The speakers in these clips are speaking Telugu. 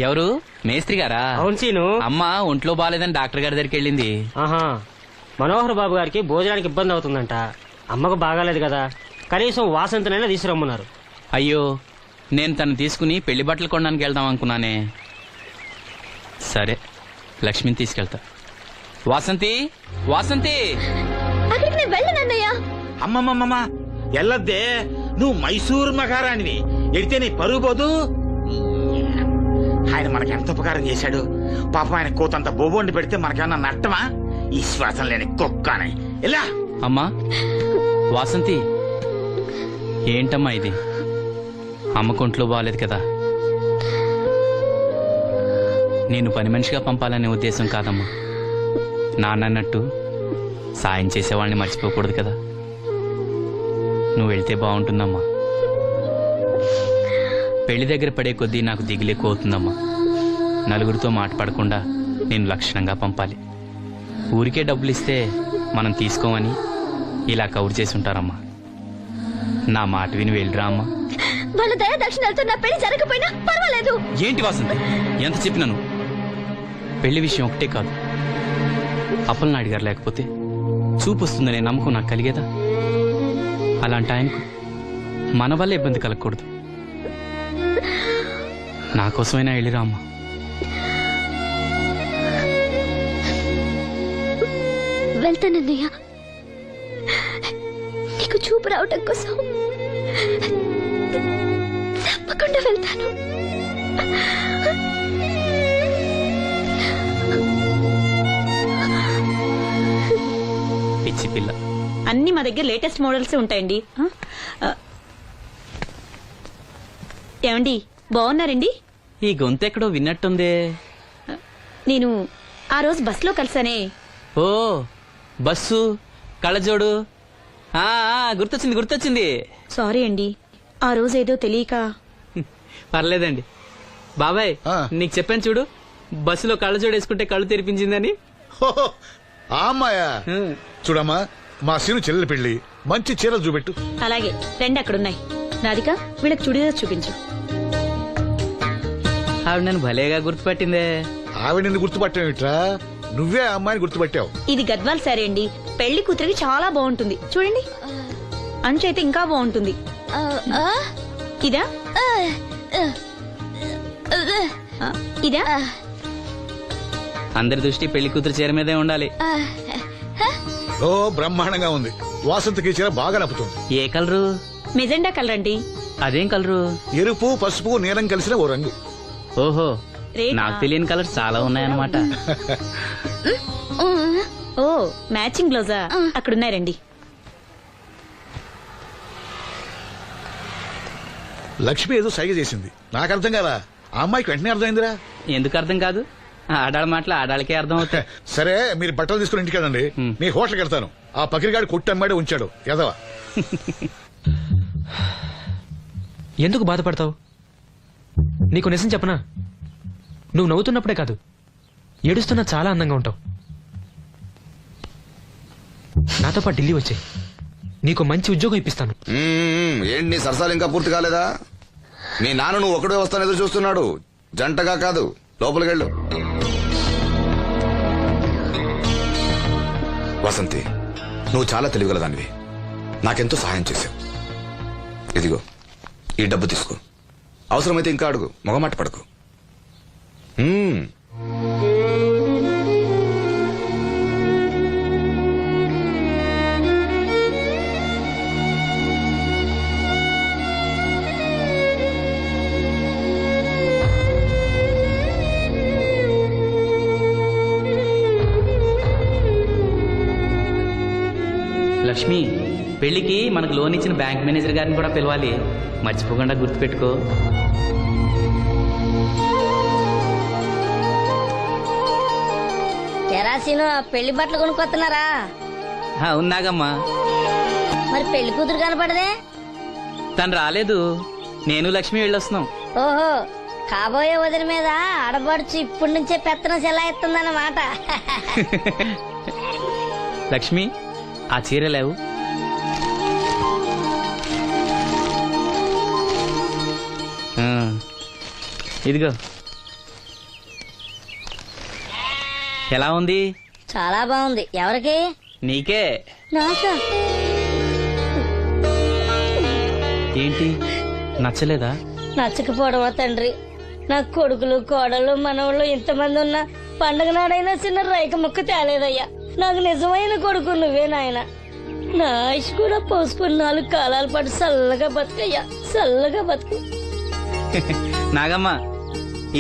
ఎవరు మేస్త్రి గారా? అవును సీను. అమ్మ ఒంట్లో బాగాలేదని డాక్టర్ గారి దగ్గరికి వెళ్ళింది. ఆహా, మనోహర్ బాబు గారికి భోజనానికి ఇబ్బంది అవుతుందంట. అమ్మకు బాగాలేదు కదా, కనీసం వాసంతనైనా తీసుకురమ్మన్నారు. అయ్యో, నేను తను తీసుకుని పెళ్లి బట్టలు కొనడానికి వెళ్దాం అనుకున్నానే. సరే, లక్ష్మిని తీసుకెళ్తా. వాసంతి, వాసంతి! అమ్మమ్మమ్మ ఎల్లద్దే, నువ్వు మైసూరు మహారాణివి. ఎడితే నీ పరుగు పోదు. ఆయన మనకి ఎంత ఉపకారం చేశాడు. పాపం ఆయన కోతంత బోబోండి పెడితే మనకేమన్నా నట్టమా? ఈ శ్వాసం లేని కుక్కని. ఇలా అమ్మా వాసంతి, ఏంటమ్మా ఇది? అమ్మకుంట్లో బాగాలేదు కదా. నేను పని మనిషిగా పంపాలనే ఉద్దేశం కాదమ్మా. నాన్నన్నట్టు సాయం చేసేవాళ్ళని మర్చిపోకూడదు కదా. నువ్వు వెళ్తే బాగుంటుందమ్మా. పెళ్లి దగ్గర పడే కొద్దీ నాకు దిగులెక్కువ అవుతుందమ్మా. నలుగురితో మాట పడకుండా నేను లక్షణంగా పంపాలి. ఊరికే డబ్బులు ఇస్తే మనం తీసుకోమని ఇలా కవర్ చేసి ఉంటారమ్మా. నా మాట విని వెళ్ళిరా అమ్మా. వాళ్ళ దయ దక్షిణాలతో నా పెళ్లి జరగకపోయినా పర్వాలేదు. ఏంటి వాసంతి, ఎంత చెప్పినాను? పెళ్లి విషయం ఒకటే కాదు, అప్పలనాయుడు గారు లేకపోతే చూపు వస్తుందనే నమ్మకం నాకు కలిగేదా? అలాంటి ఆయనకు మన వల్ల ఇబ్బంది కలగకూడదు. నా కోసమైనా వెళ్ళిరా అమ్మా. వెళ్తానన్నయ్య, నీకు చూపు రావటం కోసం తప్పకుండా వెళ్తాను. పిచ్చి పిల్ల. అన్ని మా దగ్గర లేటెస్ట్ మోడల్స్ ఉంటాయండి. ఏమండి, బాగున్నారండి? ఈ గొంతు ఎక్కడో విన్నట్టుందే. నేను ఆ రోజు బస్సులో కలిసానే. ఓ, బస్సు, కళ్ళజోడు. గుర్తొచ్చింది గుర్తొచ్చింది. సారీ అండి, ఆ రోజు ఏదో తెలియక. పర్లేదండి. బాబాయ్, నీకు చెప్పాను చూడు, బస్సులో కళ్ళజోడు వేసుకుంటే కళ్ళు తెరిపించిందని. ఆ అమ్మాయా? చూడమ్మా, మా సీను చెల్లెలు పెళ్లి, మంచి చీరలు చూపెట్టు. అలాగే, రెండు అక్కడున్నాయి. రాధిక, వీళ్ళకి చుడిదార్ చూపించు. ఆవిడ నన్ను భలేగా గుర్తుపట్టిందే. ఆవిడ నిన్ను గుర్తుపట్టావిట్రా? నువ్వే ఆ అమ్మాయిని గుర్తుపట్టావు. ఇది గద్వాల్ సారీ అండి, పెళ్లి కూతురికి చాలా బాగుంటుంది. చూడండి, అంచు అయితే ఇంకా బాగుంటుంది. ఇదా ఇదా? అందరి దృష్టి పెళ్లి కూతురు చీర మీదే ఉండాలి. ఓ, బ్రహ్మాండంగా ఉంది. వాసంతకి చీర బాగా నప్పుతుంది. ఏ కలరు? మెజెండా కలర్ అండి. అదేం కలరు? ఎరుపు, పసుపు, నీలం కలిసిన ఓ రంగు. ఓహో, రేటా? నాకు తెలియని కలర్స్ చాలా ఉన్నాయన్నమాట. ఓ, మ్యాచింగ్ బ్లౌజా? అక్కడున్నారండి. లక్ష్మి ఏదో సైగ చేసింది, నాకు అర్థం కాదా? ఆ అమ్మాయికి వెంటనే అర్థమైందిరా. ఎందుకు అర్థం కాదు? ఆడాళ్ళ మాటలు ఆడాళ్ళకే అర్థం అవుతాయి. సరే, మీరు బట్టలు తీసుకుని ఇంటికి వెళ్ళండి. నీ హోటల్కి వెళ్తాను. ఆ పకిరిగాడు కొట్టి అమ్మాడే ఉంచాడు ఎదవా. ఎందుకు బాధపడతావు? నీకు నిజం చెప్పనా, నువ్వు నవ్వుతున్నప్పుడే కాదు, ఏడుస్తున్నా చాలా అందంగా ఉంటావు. నాతో పాటు ఢిల్లీ వచ్చే, నీకు మంచి ఉద్యోగం ఇప్పిస్తాను. ఏంటి నీ సరసాలు ఇంకా పూర్తి కాలేదా? మీ నాన్న నువ్వు ఒకడే వస్తాను ఎదురు చూస్తున్నాడు, జంటగా కాదు. లోపలికెళ్ళు. వసంతి, నువ్వు చాలా తెలివిగలదానివి. నాకెంతో సహాయం చేశావు. ఇదిగో ఈ డబ్బు తీసుకో. అవసరమైతే ఇంకా అడుగు, మొగమాట పడకు. లక్ష్మి, పెళ్లికి మనకు లోన్ ఇచ్చిన బ్యాంక్ మేనేజర్ గారిని కూడా పిలవాలి. మర్చిపోకుండా గుర్తుపెట్టుకో. తెరాసీను పెళ్లి బట్టలు కొనుక్కొస్తున్నారా? ఉన్నాగమ్మా. మరి పెళ్లి కూతురు కనపడదే? తను రాలేదు, నేను లక్ష్మి వెళ్ళొస్తున్నాం. ఓహో, కాబోయే వదిన మీద ఆడబడుచు ఇప్పటి నుంచే పెత్తనం సెలాయిస్తుందన్నమాట. లక్ష్మి, ఆ చీర లేవు. ఇదిగో. ఎలా ఉంది? చాలా బాగుంది. ఎవరికి? నీకే. నాకా? ఏంటి నచ్చలేదా? నచ్చకపోవడమా తండ్రి? నాకు కొడుకులు కోడలు మనవాళ్ళు ఇంతమంది ఉన్నా పండగ నాడైనా చిన్న రైక ముక్క తేలేదయ్యా. నాకు నిజమైన కొడుకు నువ్వే నాయన. నా ఆయుష్ కూడా పోసుకుని 4 కాలాల పాటు చల్లగా బతుకయ్యా, చల్లగా బతుకు. నాగమ్మ,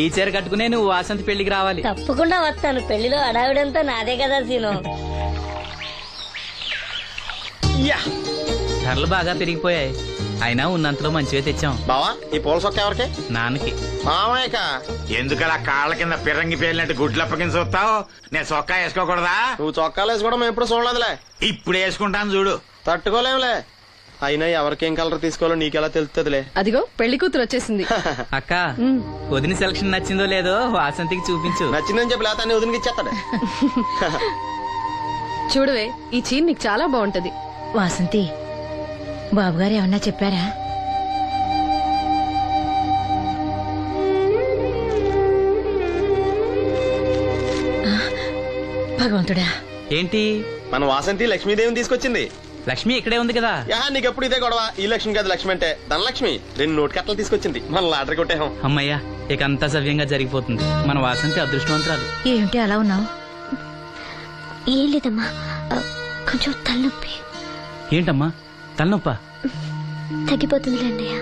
ఈ చీర కట్టుకునే నువ్వు వాసంతి పెళ్లికి రావాలి. తప్పకుండా వస్తాను. పెళ్లిలో అడావిడంతా నాదే కదా సీను. ధరలు బాగా పెరిగిపోయాయి. అయినా ఉన్నంతలో మంచివే తెచ్చాం. బావా ఈ పూల సొక్క ఎవరికి? నాన్నకి. మామయ్యక. ఎందుకలా కాళ్ళ కింద పిరంగి పేలినట్టు గుడ్లప్పకింద చూస్తావు? నేను చొక్కా వేసుకోకూడదా? నువ్వు చొక్కాలు వేసుకోవడం మేము ఎప్పుడు చూడలేదులే. ఇప్పుడు వేసుకుంటాను చూడు. తట్టుకోలేములే. అయినా ఎవరికేం కలర్ తీసుకోవాలో నీకెలా తెలుస్తుందిలే. అదిగో పెళ్లి కూతురు వచ్చేసింది. అక్క, వదిన సెలక్షన్ నచ్చిందో లేదో వాసంతికి చూపించు. నచ్చిందని చెప్పి లేత అన్ని వదిలికి ఇచ్చేస్తాడు. చూడవే, ఈ చీర నీకు చాలా బాగుంటది. వాసంతి, బాబుగారు ఏమన్నా చెప్పారా? భగవంతుడా. ఏంటి? మన వాసంతి లక్ష్మీదేవిని తీసుకొచ్చింది. లక్ష్మి ఇక్కడే ఉంది కదా. యా నీకెప్పుడు ఇదే గొడవ. ఈ లక్ష్మి కాదు లక్ష్మి అంటే ధనలక్ష్మి. 2 నోటు కట్టలు తీసుకొచ్చింది. మన లాటరీ కొట్టేహం. అమ్మయ్యా, ఇక అంతా సవ్యంగా జరిగిపోతుంది. మన వాసంతి అదృష్టవంతురాలు. ఏమిటి అలా ఉన్నావు? ఏం లేదమ్మా, కొంచెం తలనొప్పి. ఏంటమ్మా తలనొప్పా? తగ్గిపోతుంది అన్నయ్య.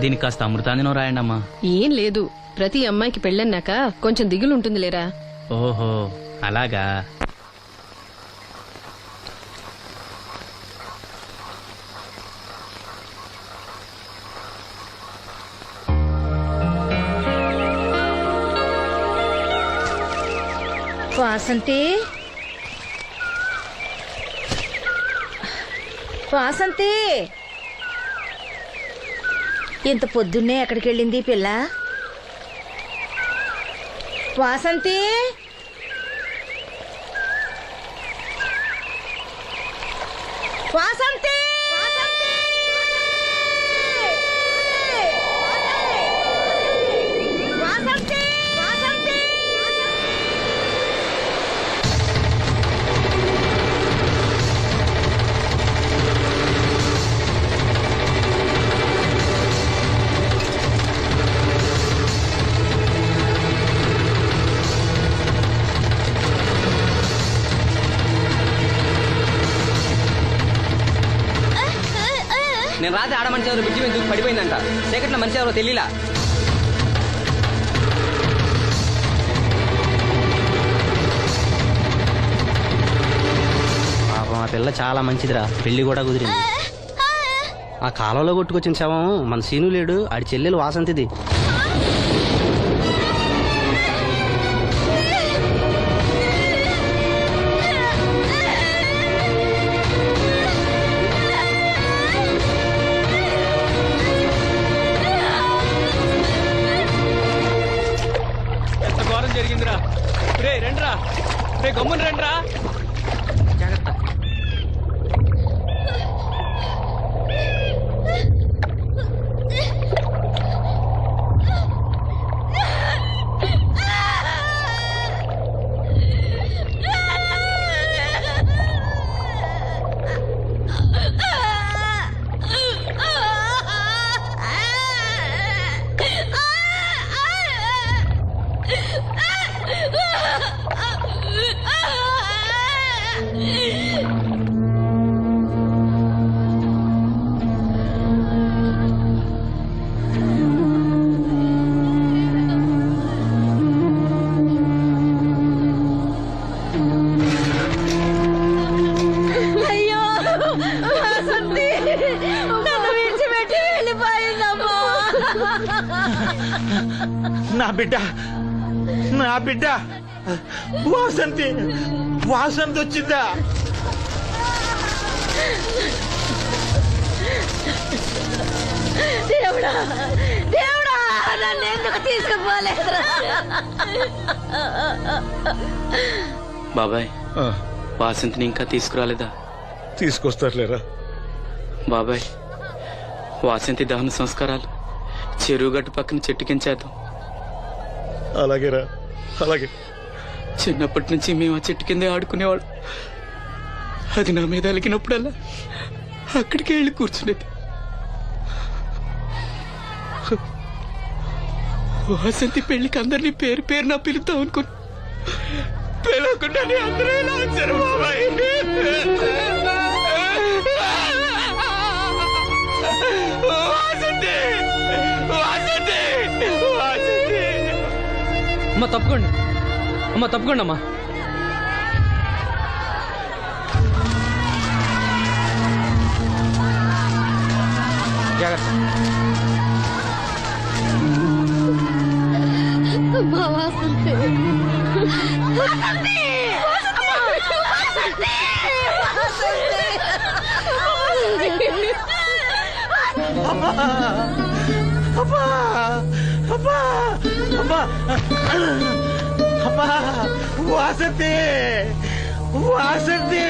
దీనికి కాస్త అమృతాంజనం రాయండి అమ్మా. ఏం లేదు, ప్రతి అమ్మాయికి పెళ్ళన్నాక కొంచెం దిగులు ఉంటుంది లేరా. ఓహో అలాగా. వాసంతి, వాసంతి, ఇంత పొద్దున్నే ఎక్కడికి వెళ్ళింది పిల్ల? వాసంతి, వాసంతి, వాసంతి, వాసంతి. నేను రాత్రి ఆడ మనిషి ఎవరు బిడ్జి మీద దూకి పడిపోయిందంట. చీకట్లో మనిషి ఎవరో తెలియలా. పాపం ఆ పిల్ల చాలా మంచిదిరా, పెళ్లి కూడా కుదిరింది. ఆ కాలంలో కొట్టుకొచ్చిన శవం మన సీను లేడు, ఆడి చెల్లెలు వాసంతిది. ఎంత ఘోరం జరిగిందిరా. రే రండ్రా, రే గమ్మున రండ్రా. జాగ్రత్త. అయ్యో వాసంతి, నన్ను విడిచిపెట్టి వెళ్ళిపోయిందమ్మా. నా బిడ్డ, నా బిడ్డ వాసంతి, వాసంతి వచ్చిందా? దేవుడా, దేవుడా, నన్ను ఎందుకు తీసుకుపోలేదురా? బాబాయ్, ఆ, వాసంతిని ఇంకా తీసుకురాలేదా? తీసుకొస్తారులేరా. బాబాయ్, వాసంతి దహన సంస్కారాలు చెరువు గట్టు పక్కన చెట్టు కించేద్దాం. అలాగేరా, అలాగే. చిన్నప్పటి నుంచి మేము ఆ చెట్టు కిందే ఆడుకునేవాడు. అది నా మీద అలిగినప్పుడల్లా అక్కడికే వెళ్ళి కూర్చునేది. వాసంతి పెళ్లికి అందరినీ పేరు పేరు నా పిలుద్దాం అనుకుని పిలవకుండానే అందరూ ఇలా వచ్చారు బాబాయ్. వాసంతి, వాసంతి, వాసంతి. అమ్మ తప్పుకోండి, అమ్మ తప్పుకోండి అమ్మా. జాగ్రత్త. వాసంతి, వాసంతి.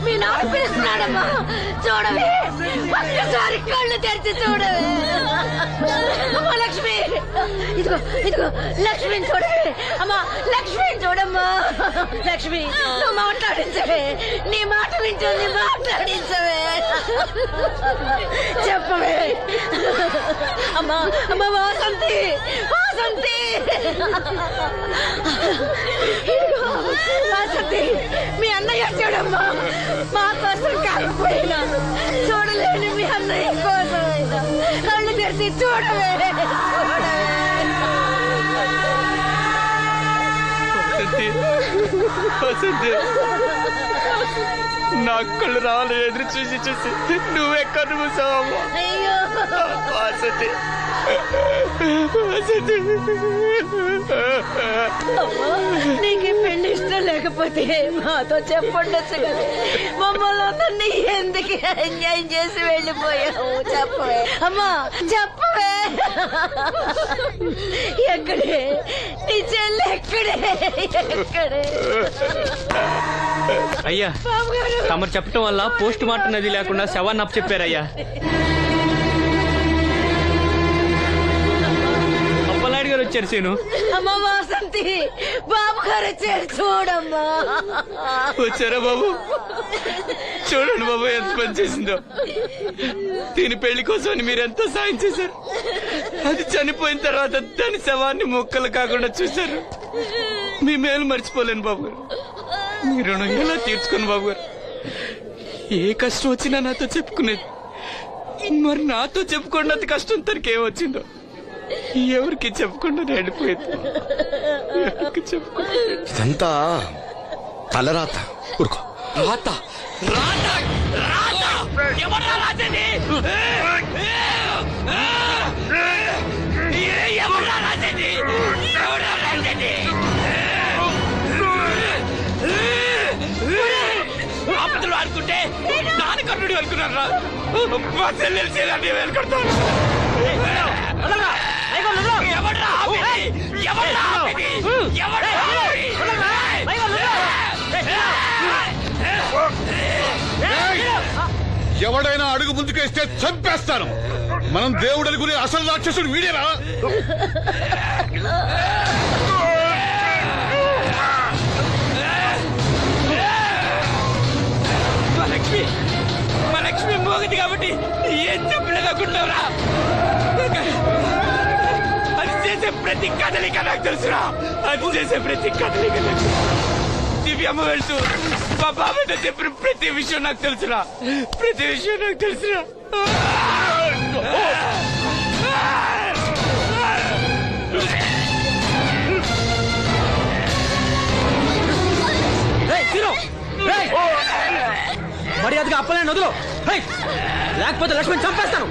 మీ నాన్న పిలుస్తున్నాడమ్మా, చూడవే, ఒక్కసారి కళ్ళు తెరిచి చూడవే. అమ్మా లక్ష్మి, ఇదిగో ఇదిగో లక్ష్మిని చూడవే. అమ్మా లక్ష్మిని చూడమ్మా. లక్ష్మి, నువ్వు మాట్లాడించవే, నీ మాట వింటుంది, మాట్లాడించవే, చెప్పవే. అమ్మా అమ్మా వాసంతి, వాసంతి, ఇదిగో వాసంతి, మీ అన్నయ్య చూడమ్మా, మా కోసం కాకపోయినా చూడలేని మీ అన్నయ్య కోసమైనా కళ్ళు తెరిచి చూడవే, చూడవే. వసంతి, నా కళ్ళు రావాలి ఎదురు చూసి చూసి నువ్వే కన్ను మూసావమ్మా. అయ్యో వసంతి, వసంతి. అమ్మా, నీకు ఈ పెళ్లి ఇష్టం లేకపోతే మాతో చెప్పండొచ్చు కదా. మమ్మల్ని అందరినీ ఎందుకు అన్యాయం చేసి వెళ్ళిపోయావు, చెప్పవే. అమ్మా చెప్పవే. ఎక్కడే నీ చెల్లి, ఎక్కడే, ఎక్కడే. అయ్యా, తమరు చెప్పటం వల్ల పోస్ట్ మార్టం నది లేకుండా శవాన్ని అప్పచెప్పారయ్యా. అప్పలనాయుడు గారు వచ్చారు సీను. అమ్మ వాసంతి, బాబు గారు వచ్చారు, చూడమ్మా. వచ్చారా బాబు? చూడండి బాబు ఎంత పని చేసిందో. దీని పెళ్లి కోసం మీరు ఎంతో సాయం చేశారు. అది చనిపోయిన తర్వాత దాని శవాన్ని ముక్కలు కాకుండా చూశారు. మీ మేలు మర్చిపోలేను బాబు గారు. మీ రుణం ఎలా తీర్చుకోను బాబు గారు. ఏ కష్టం వచ్చినా నాతో చెప్పుకునేది. మరి నాతో చెప్పుకున్నంత కష్టం తనకి ఏమొచ్చిందో ఎవరికి చెప్పకుండా వెళ్ళిపోయింది. ఎవరికి చెప్పకుండా. ఇదంతా తలరాత. ఊరుకో. రాత, రాత, రాత. ఎవరా రాసేది? ఎవరా రాసేది? ఎవరా రాసేది? ఆపదలు అనుకుంటే నాన్న కర్ణుడు అనుకున్నారా? మా చెల్లెలు చేయాలని వెళ్ళుకుంటాను. ఎవడ్రా ఆపేది? ఎవడ్రా ఆపేది? ఎవడ్రా ఆపేది? ఎవడైనా అడుగు ముందుకేస్తే చంపేస్తాను. మనం దేవుడు అనుకునే అసలు రాక్షసుడు వీడేరా? మా లక్ష్మి మోగది కాబట్టి ఏం చెప్పలేదు అనుకుంటున్నావురా? అది చేసే ప్రతి కదలిక నాకు తెలుసురా. అది చేసే ప్రతి కదలిక నాకు. దివ్యమ్మ వెళ్తూ మా బాబాయ్తో చెప్పిన ప్రతి విషయం నాకు తెలుసురా. ప్రతి విషయం నాకు తెలుసురా. మర్యాదగా అప్పలే వదులు, లేకపోతే లక్ష్మణ్ చంపేస్తాను.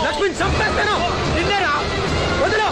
లక్ష్మణ్ చంపేస్తాను. నిన్నేరా వదులు.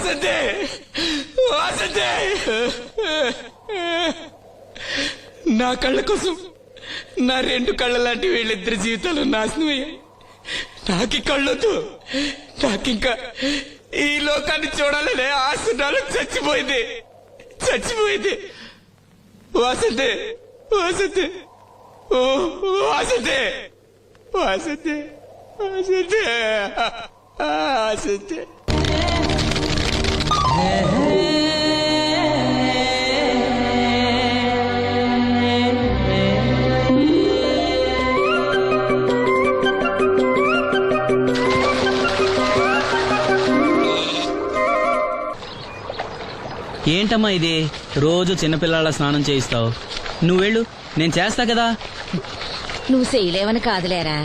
వాసంతి వాసంతి నా కళ్ళ కోసం నా రెండు కళ్ళ లాంటి వీళ్ళిద్దరి జీవితాలు నాశనమయ్యాయి. నాకి కళ్ళొద్దు, నాకింకా ఈ లోకాన్ని చూడాలనే ఆశ నాలో చచ్చిపోయింది. వాసంతి వాసంతి ఓ వాసంతి వాసంతి వాసంతి వాసంతి. ఏంటమ్మా ఇది, రోజు చిన్నపిల్లల స్నానం చేయిస్తావు? నువ్వెళ్ళు, నేను చేస్తా కదా. నువ్వు చేయలేవని కాదులేరా,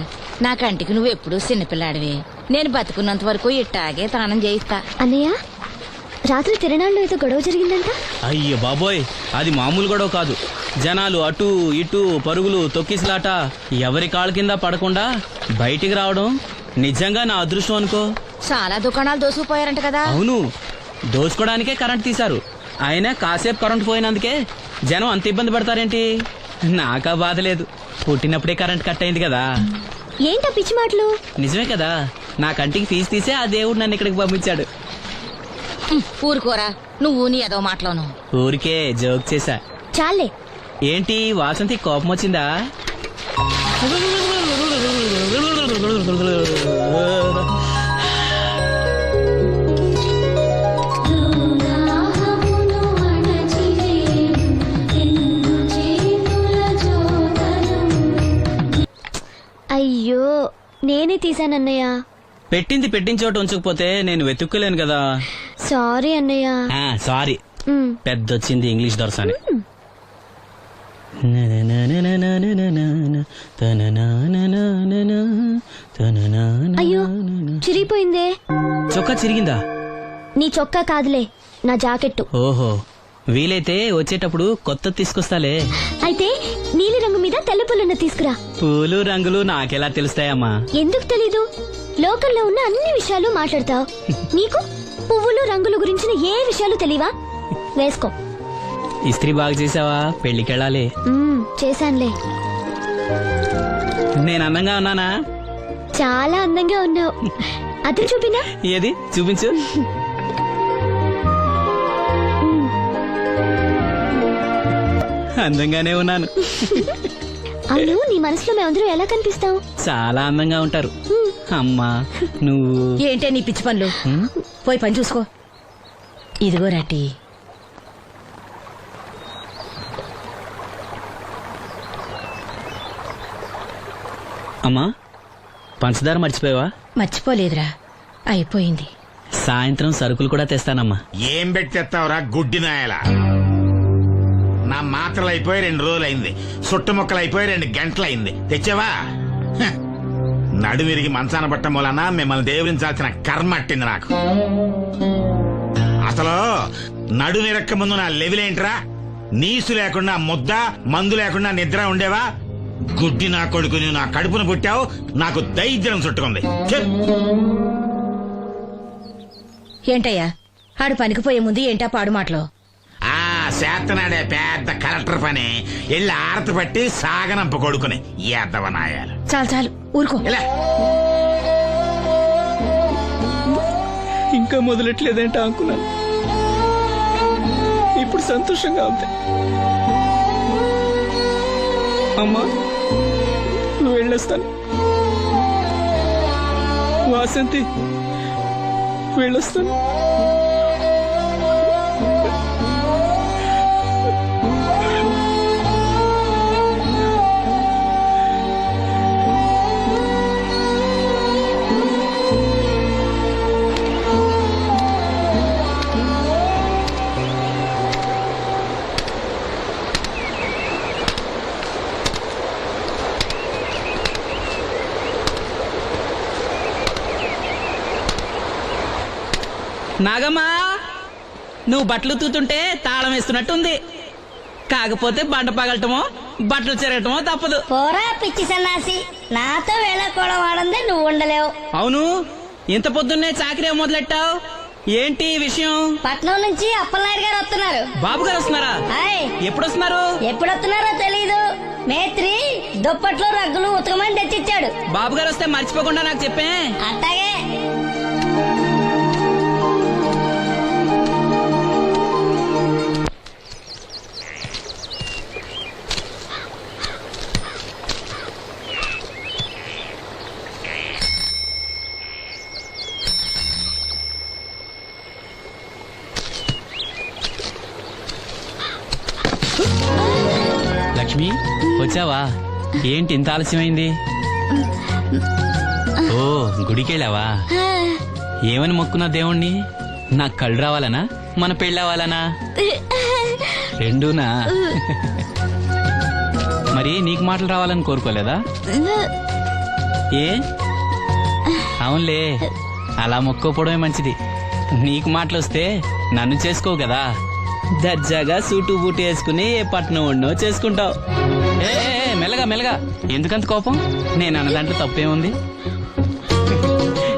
నా కంటికి నువ్వు ఎప్పుడూ చిన్నపిల్లాడివి. నేను బతుకున్నంత వరకు ఇట్టాగే తానం చేయిస్తా. అన్నయ్య, రాత్రి తిరణాల్లో ఏదో గొడవ జరిగిందంట. అయ్య బాబోయ్, అది మామూలు గొడవ కాదు. జనాలు అటు ఇటు పరుగులు, తొక్కిసలాట, ఎవరి కాళ్ళ కింద పడకుండా బయటికి రావడం నిజంగా నా అదృష్టం అనుకో. చాలా దుకాణాలు దోసుకుపోయారంట కదా. అవును, దోచుకోవడానికే కరెంట్ తీశారు. అయినా కాసేపు కరెంట్ పోయినందుకే జనం అంత ఇబ్బంది పడతారేంటి? నాకా బాధ లేదు, పుట్టినప్పుడే కరెంట్ కట్ అయింది కదా. ఏంటా పిచ్చి మాటలు? నిజమే కదా, నా కంటికి ఫీజు తీసే ఆ దేవుడు నన్ను ఇక్కడికి పంపించాడు. ఊరుకోరా, నువ్వు నీ ఏదో మాటలోను. ఊరికే జోక్ చేశా. చాలే. ఏంటి వాసంతి కోపం వచ్చిందా? అయ్యో, నేనే తీసానన్నయ్య. పెట్టిన చోట ఉంచకపోతే నేను వెతుక్కోలేను కదా. సారీ అన్నయ్య. సారీ. పెద్దొచ్చింది ఇంగ్లీష్ దొరసాని. అయ్యో, చిరిగిపోయిందే. చొక్కా చిరిగిందా? నీ చొక్కా కాదులే, నా జాకెట్టు. ఓహో, వీలైతే వచ్చేటప్పుడు కొత్త తీసుకొస్తాలే. అయితే నీలి రంగు మీద తెల్ల పుల్లన్న తీసుకురా. పూలు రంగులు నాకెలా తెలుస్తాయమ్మా? ఎందుకు తెలీదు? లోకల్లో ఉన్న అన్ని విషయాలు మాట్లాడతావు. నీకు పువ్వులు రంగులు గురించిన ఏ విషయాలు తెలియవా? వేసుకో. ఇస్త్రీ బాగా చేసావా? పెళ్లికెళ్ళాలి. చేశానులే. నేను అందంగా ఉన్నానా? చాలా అందంగా ఉన్నావు. అది చూపినా? ఏది చూపించు. అందంగానే ఉన్నాను. అవును, నీ మనసులో మేమందరం ఎలా కనిపిస్తావు? చాలా అందంగా ఉంటారు. అమ్మా నువ్వు ఏంటే నీ పిచ్చి పనులు? పోయి పని చూసుకో. ఇదిగో రాటి. అమ్మా, పంచదార మర్చిపోయావా? మర్చిపోలేదురా, అయిపోయింది. సాయంత్రం సరుకులు కూడా తెస్తానమ్మా. ఏం పెట్టి తెస్తావురా గుడ్డి నాయలా? నా మాత్రలు అయిపోయి 2 రోజులైంది, సుట్టుముక్కలు అయిపోయి 2 గంటలైంది. తెచ్చావా? నడుమిరిగి మంచాన పట్టం వలన మిమ్మల్ని దేవురించాల్సిన కర్మ అట్టింది నాకు. అసలు నడుమిరక్క ముందు నా లెవెలేంట్రా? నీసు లేకుండా ముద్ద, మందు లేకుండా నిద్ర ఉండేవా? గుడ్డి నా కొడుకుని నా కడుపును పుట్టావు, నాకు దైద్యం చుట్టుకుంది. ఏంటయ్యా, ఆడు పనికిపోయే ముందు ఏంటా పాడు మాటలు? చేతనాడే పెద్ద కలెక్టర్ పని. ఎల్లి ఆరతి పట్టి సాగనంప కొడుకుని ఎద్దవనాయాలు. చాలు చాలు, ఊరుకో. ఇంకా మొదలెట్లేదేంటా అనుకున్నాను. ఇప్పుడు సంతోషంగా ఉంది. అమ్మా, నువ్వు వెళ్ళొస్తాను. వాసంతి, వెళ్ళొస్తాను. నాగమ్మా, నువ్వు బట్టలు తూతుంటే తాళం వేస్తున్నట్టుంది. కాకపోతే బండ పగలటమో బట్టలు చెరగటమో తప్పదు. పోరా పిచ్చి సన్నాసి, నాతో వేళ కూడా వాడందే నువ్వు ఉండలేవు. అవును, ఇంత పొద్దున్నే చాకరీ మొదలెట్టావు? ఏంటి విషయం? పట్నం నుంచి అప్పలనాయుడు గారు వస్తున్నారు. బాబు గారు వస్తున్నారా? హాయ్. ఎప్పుడు వస్తున్నారు? ఎప్పుడు వస్తున్నారో తెలీదు. మేత్రి దుప్పట్లు రగ్గులు ఉతకమని తెచ్చిచ్చాడు. బాబు గారు వస్తే మర్చిపోకుండా నాకు చెప్పే. అట్టాగే. లక్ష్మి వచ్చావా? ఏంటి ఇంత ఆలస్యమైంది? ఓ గుడికెళ్ళావా? ఏమని మొక్కున్నా దేవుణ్ణి? నాకు కళ్ళు రావాలనా, మన పెళ్ళవాలనా? రెండూనా? మరి నీకు మాటలు రావాలని కోరుకోలేదా? ఏ అవునులే, అలా మొక్కోపోవడమే మంచిది. నీకు మాటలు వస్తే నన్ను చేసుకోవు కదా, దర్జాగా సూటు బూటు వేసుకుని ఏ పట్నం ఉండో చేసుకుంటావు. ఏ మెల్లగా మెల్లగా, ఎందుకంత కోపం? నేను అన్న దాంట్లో తప్పేముంది?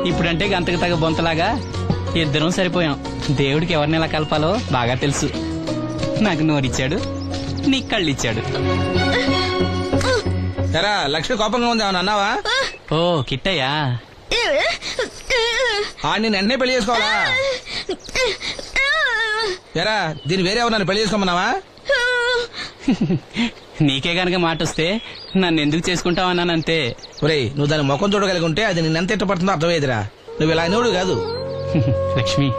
ఇప్పుడంటే గంతకు తగ్గ బొంతలాగా ఇద్దరం సరిపోయాం. దేవుడికి ఎవరిని ఎలా కలపాలో బాగా తెలుసు. నాకు నోరిచ్చాడు, నీకు కళ్ళు ఇచ్చాడు. ఎరా లక్ష్మి కోపంగా ఉంది ఏమన్నా అన్నావా? ఓ కిట్టయ్యా, నేను వెంటనే పెళ్లి చేసుకోవాలా? ఎరా దీన్ని వేరే ఎవరు పెళ్లి చేసుకోమన్నావా? నీకే గనక మాట వస్తే నన్ను ఎందుకు చేసుకుంటావన్నానంతే. ఒరేయ్ నువ్వు దాని ముఖం చూడగలిగి ఉంటే అది నిన్నెంత ఇష్టపడుతుందో అర్థమయ్యేదిరా. నువ్వు ఇలా అనేవాడు కాదు. లక్ష్మి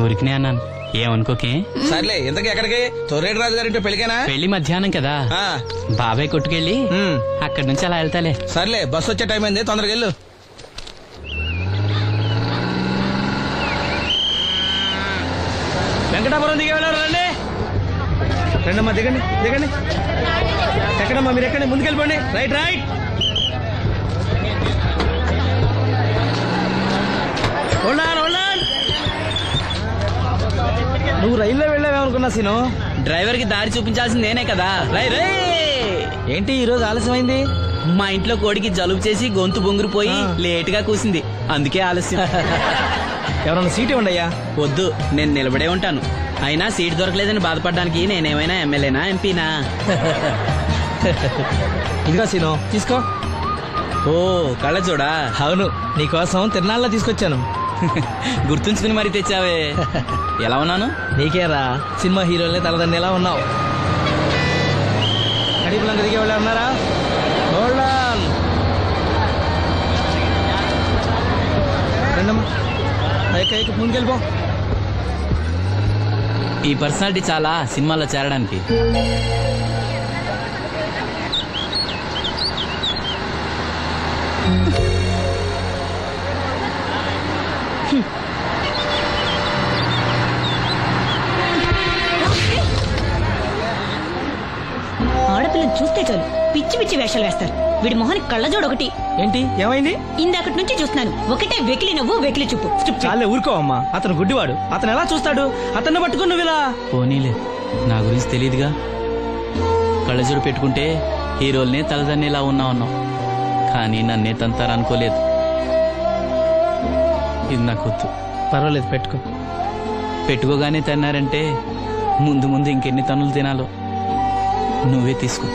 ఊరికినే అన్నాను, ఏమనుకోకే. సర్లే ఇంతకీ ఎక్కడికి? తొర్రేటి రాజు గారింటి పెళ్లికేనా? పెళ్లి మధ్యాహ్నం కదా, ఆ, బాబాయ్ కొట్టుకెళ్ళి అక్కడి నుంచి అలా వెళ్తాలే. సర్లే బస్సు వచ్చే టైం అయింది, తొందరగా వెళ్ళు. వెంకటాపురం దిగే వెళ్ళారు. రండి రండమ్మా, దిగండి దిగండి. ఎక్కడమ్మా మీరు? ఎక్కండి, ముందుకెళ్ళిపోండి. Right right. నువ్వు రైల్లో వెళ్ళావేమనుకున్నా సీను. డ్రైవర్ కి దారి చూపించాల్సింది నేనే కదా. రై రై. ఏంటి ఈ రోజు ఆలస్యమైంది? మా ఇంట్లో కోడికి జలుబు చేసి గొంతు బొంగురుపోయి లేట్ గా కూసింది, అందుకే ఆలస్యం. ఎవరన్నా సీట్ ఇవ్వండి అయ్యా. వద్దు, నేను నిలబడే ఉంటాను. అయినా సీట్ దొరకలేదని బాధపడడానికి నేనేమైనా ఎమ్మెల్యేనా ఎంపీనా? ఇదిగో సీను తీసుకో. ఓ కళ్ళ చూడా. అవును, నీకోసం తిరునాళ్ళ తీసుకొచ్చాను. గుర్తుంచుకుని మరి తెచ్చావే. ఎలా ఉన్నాను? నీకేరా సినిమా హీరోలనే తలదండి ఎలా ఉన్నావు. కడిపులంక దిగే వాళ్ళు ఉన్నారా? రండమ్మా, ముందుకెళ్ళిపో. ఈ పర్సనాలిటీ చాలా సినిమాల్లో చేరడానికి. ఆడపిల్లని చూస్తే చాలు పిచ్చి పిచ్చి వేషాలు వేస్తారు. వీడి మొహానికి కళ్ళజోడు ఒకటి. ఏంటి ఏమైంది? ఇందాకటి నుంచి చూస్తున్నాను, ఒకటే వెకిలి నవ్వు వెకిలి చూపు. చాలే ఊరుకో అమ్మా, అతను గుడ్డివాడు. అతను ఎలా చూస్తాడు? అతన్ని పట్టుకుని నువ్వు ఇలా. పోనీలే, నా గురించి తెలియదుగా. కళ్ళజోడు పెట్టుకుంటే హీరోల్నే తలదన్నేలా ఉన్నావు, కానీ నన్నే తంతారనుకోలేదు. ఇది నాకు వద్దు. పర్వాలేదు పెట్టుకో. పెట్టుకోగానే తన్నారంటే ముందు ముందు ఇంకెన్ని తన్నులు తినాలో నువ్వే తీసుకో.